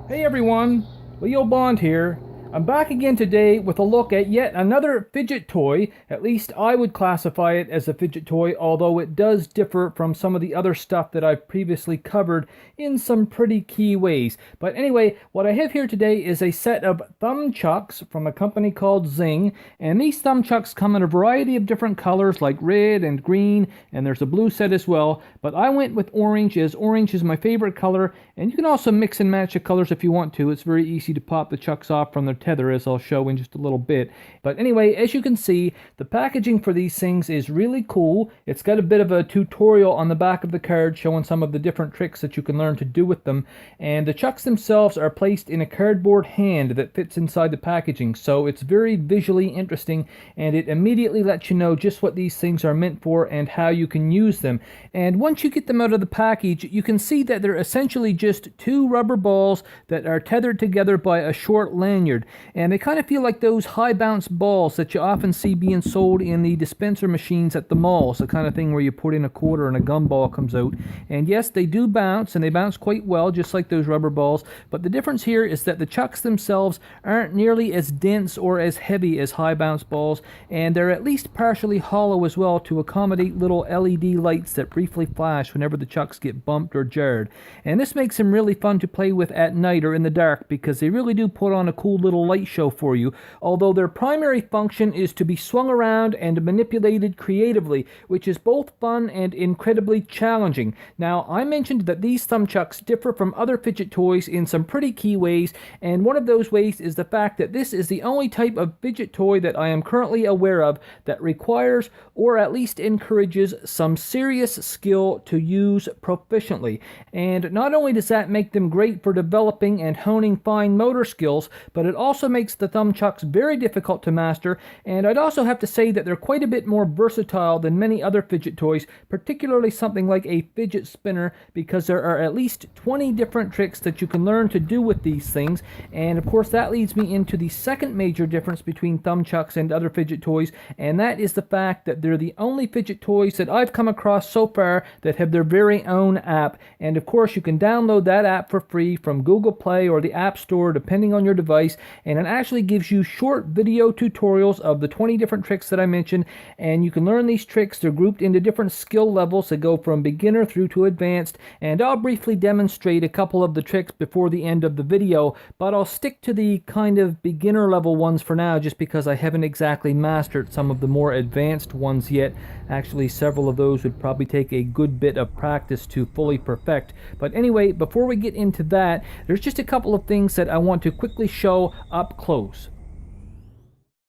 Hey everyone, Leo Bond here. I'm back again today with a look at yet another fidget toy. At least I would classify it as a fidget toy, although it does differ from some of the other stuff that I've previously covered in some pretty key ways. But anyway, what I have here today is a set of thumb chucks from a company called Zing, and these thumb chucks come in a variety of different colors like red and green, and there's a blue set as well, but I went with orange as orange is my favorite color, and you can also mix and match the colors if you want to. It's very easy to pop the chucks off from their tether, as I'll show in just a little bit. But anyway, as you can see, the packaging for these things is really cool. It's got a bit of a tutorial on the back of the card showing some of the different tricks that you can learn to do with them. And the chucks themselves are placed in a cardboard hand that fits inside the packaging, so it's very visually interesting, and it immediately lets you know just what these things are meant for and how you can use them. And once you get them out of the package, you can see that they're essentially just two rubber balls that are tethered together by a short lanyard. And they kind of feel like those high bounce balls that you often see being sold in the dispenser machines at the malls, the kind of thing where you put in a quarter and a gumball comes out. And yes, they do bounce, and they bounce quite well, just like those rubber balls. But the difference here is that the chucks themselves aren't nearly as dense or as heavy as high bounce balls, and they're at least partially hollow as well to accommodate little LED lights that briefly flash whenever the chucks get bumped or jarred. And this makes them really fun to play with at night or in the dark, because they really do put on a cool little light show for you, although their primary function is to be swung around and manipulated creatively, which is both fun and incredibly challenging. Now, I mentioned that these thumb chucks differ from other fidget toys in some pretty key ways, and one of those ways is the fact that this is the only type of fidget toy that I am currently aware of that requires, or at least encourages, some serious skill to use proficiently. And not only does that make them great for developing and honing fine motor skills, but it also makes the thumb chucks very difficult to master, and I'd also have to say that they're quite a bit more versatile than many other fidget toys, particularly something like a fidget spinner, because there are at least 20 different tricks that you can learn to do with these things. And of course that leads me into the second major difference between thumb chucks and other fidget toys, and that is the fact that they're the only fidget toys that I've come across so far that have their very own app. And of course you can download that app for free from Google Play or the App Store depending on your device, and it actually gives you short video tutorials of the 20 different tricks that I mentioned, and you can learn these tricks. They're grouped into different skill levels that go from beginner through to advanced, and I'll briefly demonstrate a couple of the tricks before the end of the video, but I'll stick to the kind of beginner level ones for now just because I haven't exactly mastered some of the more advanced ones yet. Actually, several of those would probably take a good bit of practice to fully perfect. But anyway, before we get into that, there's just a couple of things that I want to quickly show up close.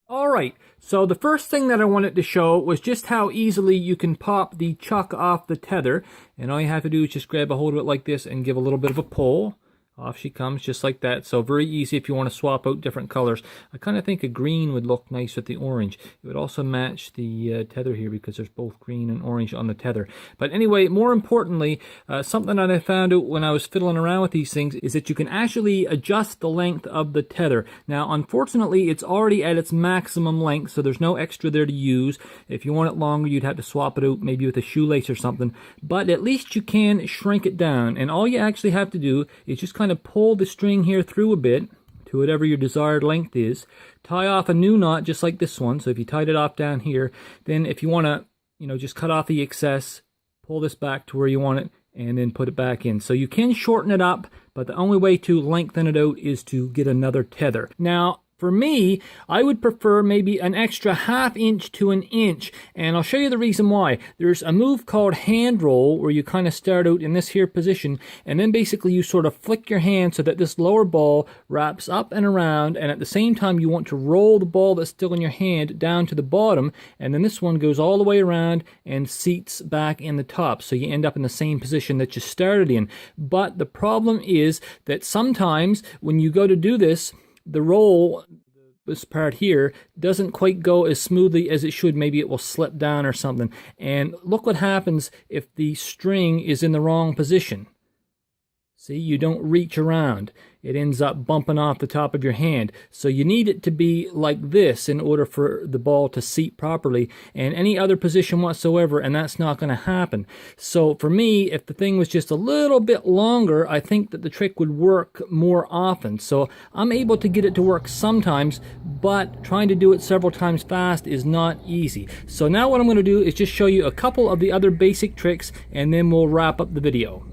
Alright, so the first thing that I wanted to show was just how easily you can pop the chuck off the tether. And all you have to do is just grab a hold of it like this and give a little bit of a pull. Off she comes, just like that. So very easy if you want to swap out different colors. I kind of think a green would look nice with the orange. It would also match the tether here because there's both green and orange on the tether. But anyway, more importantly, something that I found out when I was fiddling around with these things is that you can actually adjust the length of the tether. Now, unfortunately, it's already at its maximum length, so there's no extra there to use. If you want it longer, you'd have to swap it out maybe with a shoelace or something. But at least you can shrink it down. And all you actually have to do is just kind of pull the string here through a bit to whatever your desired length is, tie off a new knot just like this one. So if you tied it off down here, then if you want to, just cut off the excess, pull this back to where you want it, and then put it back in. So you can shorten it up, but the only way to lengthen it out is to get another tether. Now, for me, I would prefer maybe an extra ½ inch to an inch, and I'll show you the reason why. There's a move called hand roll where you kind of start out in this here position, and then basically you sort of flick your hand so that this lower ball wraps up and around, and at the same time you want to roll the ball that's still in your hand down to the bottom, and then this one goes all the way around and seats back in the top, so you end up in the same position that you started in. But the problem is that sometimes when you go to do this, the roll, this part here, doesn't quite go as smoothly as it should. Maybe it will slip down or something. And look what happens if the string is in the wrong position. See, you don't reach around. it ends up bumping off the top of your hand. So you need it to be like this in order for the ball to seat properly, and any other position whatsoever, and that's not going to happen. So for me, if the thing was just a little bit longer, I think that the trick would work more often. So I'm able to get it to work sometimes, but trying to do it several times fast is not easy. So now what I'm going to do is just show you a couple of the other basic tricks, and then we'll wrap up the video.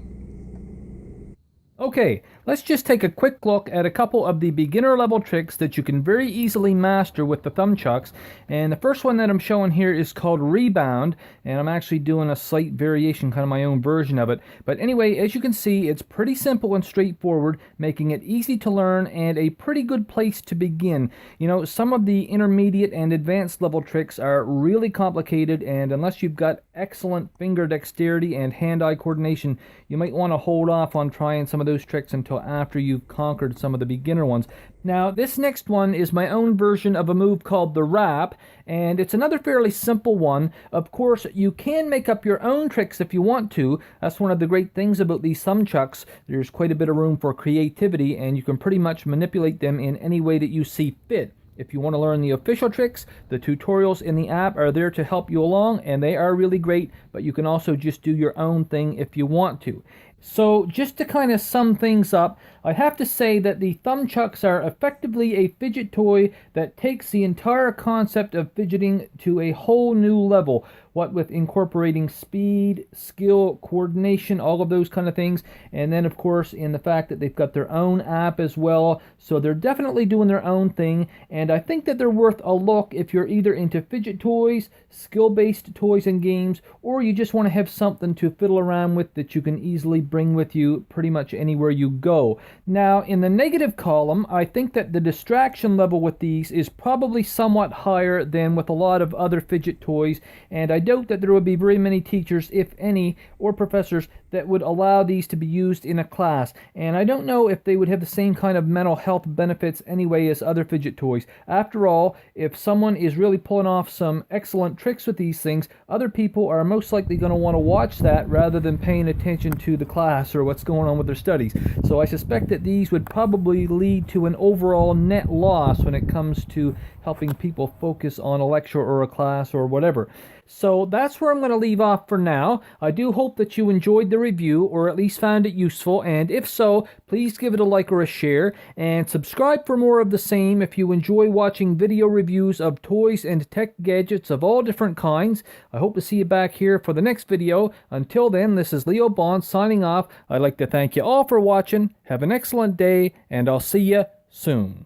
Okay, let's just take a quick look at a couple of the beginner level tricks that you can very easily master with the thumbchucks. And the first one that I'm showing here is called Rebound, and I'm actually doing a slight variation, kind of my own version of it. But anyway, as you can see, it's pretty simple and straightforward, making it easy to learn and a pretty good place to begin. You know, some of the intermediate and advanced level tricks are really complicated, and unless you've got excellent finger dexterity and hand-eye coordination, you might want to hold off on trying some of those tricks until after you've conquered some of the beginner ones. Now, this next one is my own version of a move called the wrap, and it's another fairly simple one. Of course, you can make up your own tricks if you want to. That's one of the great things about these thumbchucks. There's quite a bit of room for creativity, and you can pretty much manipulate them in any way that you see fit. If you want to learn the official tricks, the tutorials in the app are there to help you along, and they are really great, but you can also just do your own thing if you want to. So just to kind of sum things up, I have to say that the thumbchucks are effectively a fidget toy that takes the entire concept of fidgeting to a whole new level. What with incorporating speed, skill, coordination, all of those kind of things. And then, of course, in the fact that they've got their own app as well. So they're definitely doing their own thing. And I think that they're worth a look if you're either into fidget toys, skill-based toys and games, or you just want to have something to fiddle around with that you can easily bring with you pretty much anywhere you go. Now, in the negative column, I think that the distraction level with these is probably somewhat higher than with a lot of other fidget toys, and I doubt that there would be very many teachers, if any, or professors that would allow these to be used in a class. And I don't know if they would have the same kind of mental health benefits anyway as other fidget toys. After all, if someone is really pulling off some excellent tricks with these things, other people are most likely going to want to watch that rather than paying attention to the class or what's going on with their studies. So I suspect that these would probably lead to an overall net loss when it comes to helping people focus on a lecture or a class or whatever. So that's where I'm going to leave off for now. I do hope that you enjoyed the review, or at least found it useful, and if so, please give it a like or a share, and subscribe for more of the same if you enjoy watching video reviews of toys and tech gadgets of all different kinds. I hope to see you back here for the next video. Until then, this is Leo Bond signing off. I'd like to thank you all for watching. Have an excellent day, and I'll see you soon.